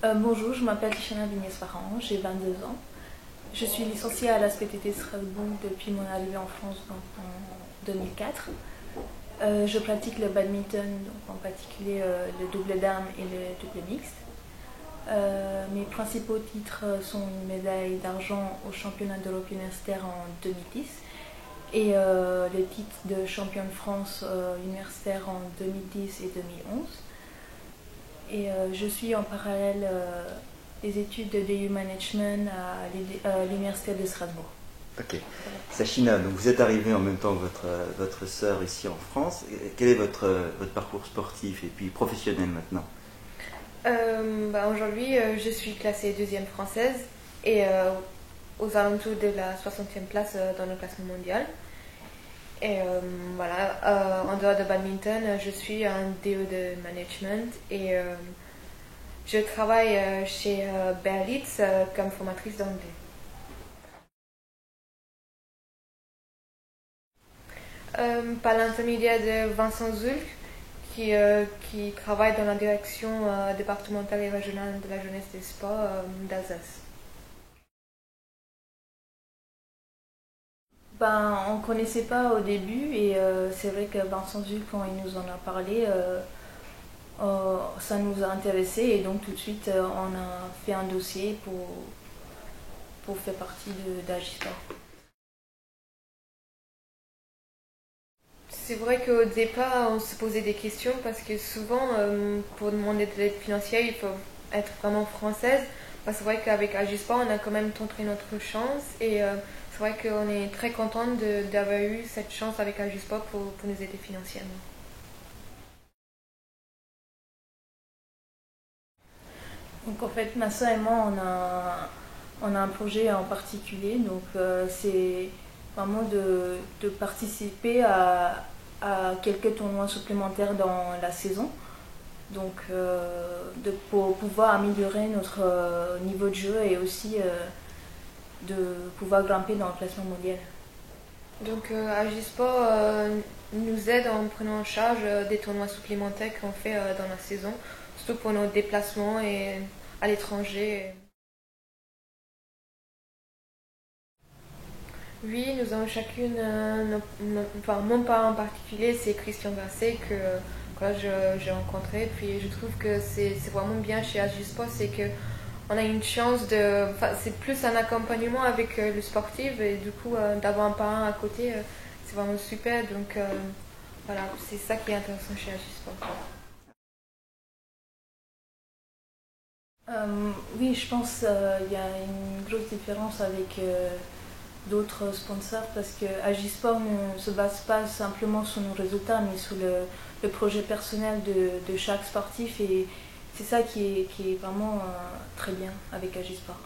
Bonjour, je m'appelle Tichana Vignès-Farhan, j'ai 22 ans. Je suis licenciée à l'ASPTT Strasbourg depuis mon arrivée en France en 2004. Je pratique le badminton, donc en particulier le double dames et le double mixte. Mes principaux titres sont une médaille d'argent au championnat d'Europe universitaire en 2010 et le titre de champion de France universitaire en 2010 et 2011. Et je suis en parallèle des études de DU Management à l'Université de Strasbourg. Ok. Sachina, donc vous êtes arrivée en même temps que votre sœur ici en France. Quel est votre parcours sportif et puis professionnel maintenant? Aujourd'hui, je suis classée deuxième française et aux alentours de la 60e place dans le classement mondial. Et en dehors de badminton, je suis un DE de management et je travaille chez Berlitz comme formatrice d'anglais. Par l'intermédiaire de Vincent Zulk, qui travaille dans la direction départementale et régionale de la jeunesse et des sports d'Alsace. On ne connaissait pas au début et c'est vrai que Vincent Zuc, quand il nous en a parlé, ça nous a intéressés et donc tout de suite on a fait un dossier pour faire partie d'Agisport. C'est vrai qu'au départ, on se posait des questions parce que souvent, pour demander de l'aide financière, il faut être vraiment française. C'est vrai qu'avec Agisport, on a quand même tenté notre chance et c'est vrai qu'on est très contente d'avoir eu cette chance avec Agisport pour nous aider financièrement. Donc en fait, ma soeur et moi, on a un projet en particulier. Donc c'est vraiment de participer à quelques tournois supplémentaires dans la saison. Donc pour pouvoir améliorer notre niveau de jeu et aussi de pouvoir grimper dans le classement mondial. Donc Agisport nous aide en prenant en charge des tournois supplémentaires qu'on fait dans la saison, surtout pour nos déplacements et à l'étranger. Oui, nous avons chacune, mon parent en particulier, c'est Christian Grasset que j'ai rencontré. Puis je trouve que c'est vraiment bien chez Agisport, c'est que on a une chance c'est plus un accompagnement avec le sportif et du coup d'avoir un parent à côté, c'est vraiment super. Donc voilà, c'est ça qui est intéressant chez Agisport. Oui, je pense qu'il y a une grosse différence avec d'autres sponsors parce que Agisport ne se base pas simplement sur nos résultats mais sur le projet personnel de chaque sportif et c'est ça qui est vraiment très bien avec Agisport.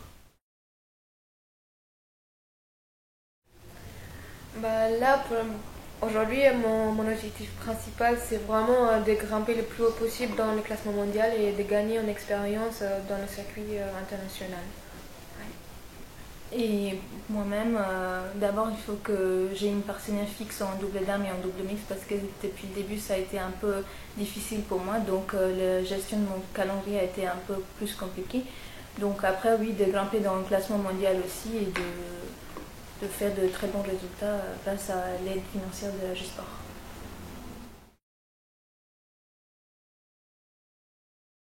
Aujourd'hui, mon objectif principal, c'est vraiment de grimper le plus haut possible dans le classement mondial et de gagner en expérience dans le circuit international. Et moi-même, d'abord, il faut que j'ai une partenaire fixe en double dame et en double mix parce que depuis le début, ça a été un peu difficile pour moi. Donc, la gestion de mon calendrier a été un peu plus compliquée. Donc, après, oui, de grimper dans le classement mondial aussi et de faire de très bons résultats grâce à l'aide financière de Agisport.